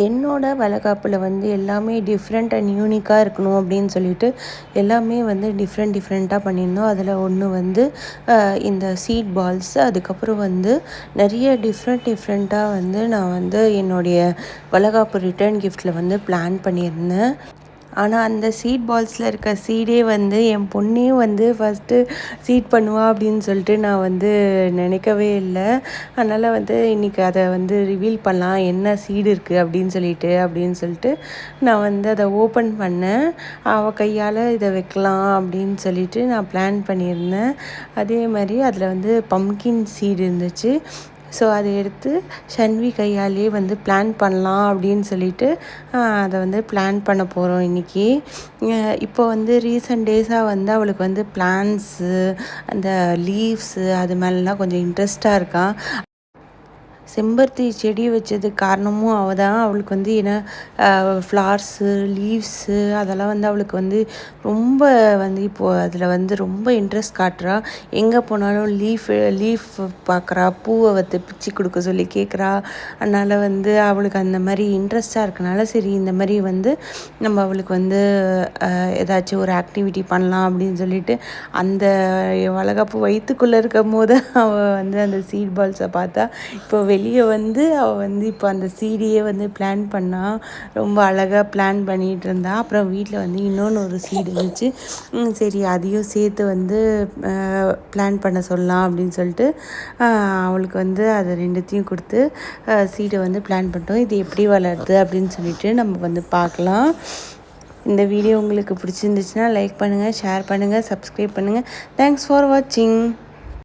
என்னோட வளைகாப்பில் வந்து எல்லாமே டிஃப்ரெண்ட் அண்ட் யூனிக்காக இருக்கணும் அப்படின்னு சொல்லிட்டு எல்லாமே வந்து டிஃப்ரெண்ட்டாக பண்ணியிருந்தோம். அதில் ஒன்று வந்து இந்த சீட் பால்ஸ், அதுக்கப்புறம் வந்து நிறைய டிஃப்ரெண்ட்டாக வந்து நான் வந்து என்னுடைய வளைகாப்பு ரிட்டர்ன் கிஃப்ட்டில் வந்து பிளான் பண்ணியிருந்தேன். ஆனால் அந்த சீட் பால்ஸில் இருக்க சீடே வந்து என் பொண்ணே வந்து ஃபஸ்ட்டு சீட் பண்ணுவா அப்படின்னு சொல்லிட்டு நான் வந்து நினைக்கவே இல்லை. அதனால் வந்து இன்றைக்கி அதை வந்து ரிவீல் பண்ணலாம், என்ன சீடு இருக்குது அப்படின்னு சொல்லிட்டு நான் வந்து அதை ஓப்பன் பண்ணேன். அவள் கையால் இதை வைக்கலாம் அப்படின்னு சொல்லிட்டு நான் பிளான் பண்ணியிருந்தேன். அதே மாதிரி அதில் வந்து பம்கின் சீடு இருந்துச்சு. ஸோ அதை எடுத்து ஷன்வி கையாலேயே வந்து பிளான் பண்ணலாம் அப்படின்னு சொல்லிட்டு அதை வந்து பிளான் பண்ண போகிறோம் இன்றைக்கி. இப்போ வந்து ரீசன்ட் டேஸாக வந்து அவளுக்கு வந்து பிளான்ட்ஸு, அந்த லீவ்ஸு அது மேலெலாம் கொஞ்சம் இன்ட்ரெஸ்ட்டாக இருக்காள். செம்பருத்தி செடி வச்சதுக்கு காரணமும் அவள் தான். அவளுக்கு வந்து ஏன்னா ஃப்ளார்ஸு, லீவ்ஸு அதெல்லாம் வந்து அவளுக்கு வந்து ரொம்ப வந்து இப்போது அதில் வந்து ரொம்ப இன்ட்ரெஸ்ட் காட்டுறா. எங்கே போனாலும் லீஃப் பார்க்குறா, பூவை வந்து பிச்சு கொடுக்க சொல்லி கேட்குறா. அதனால் வந்து அவளுக்கு அந்த மாதிரி இன்ட்ரெஸ்ட்டாக இருக்கனால சரி இந்த மாதிரி வந்து நம்ம அவளுக்கு வந்து ஏதாச்சும் ஒரு ஆக்டிவிட்டி பண்ணலாம் அப்படின்னு சொல்லிட்டு அந்த வளைகாப்பு வயிற்றுக்குள்ளே இருக்கும் போது அவள் வந்து அந்த சீட் பால்ஸை பார்த்தா இப்போ வெளியே வந்து அவள் வந்து இப்போ அந்த சீடியே வந்து பிளான் பண்ணால் ரொம்ப அழகாக பிளான் பண்ணிகிட்டு இருந்தா. அப்புறம் வீட்டில் வந்து ஒரு சீடு இருந்துச்சு. சரி அதையும் சேர்த்து வந்து பிளான் பண்ண சொல்லலாம் அப்படின்னு சொல்லிட்டு அவளுக்கு வந்து அதை ரெண்டுத்தையும் கொடுத்து சீடை வந்து பிளான் பண்ணிட்டோம். இது எப்படி வளருது அப்படின்னு சொல்லிட்டு நம்ம வந்து பார்க்கலாம். இந்த வீடியோ உங்களுக்கு பிடிச்சிருந்துச்சுன்னா லைக் பண்ணுங்கள், ஷேர் பண்ணுங்கள், சப்ஸ்கிரைப் பண்ணுங்கள். தேங்க்ஸ் ஃபார் வாட்சிங்.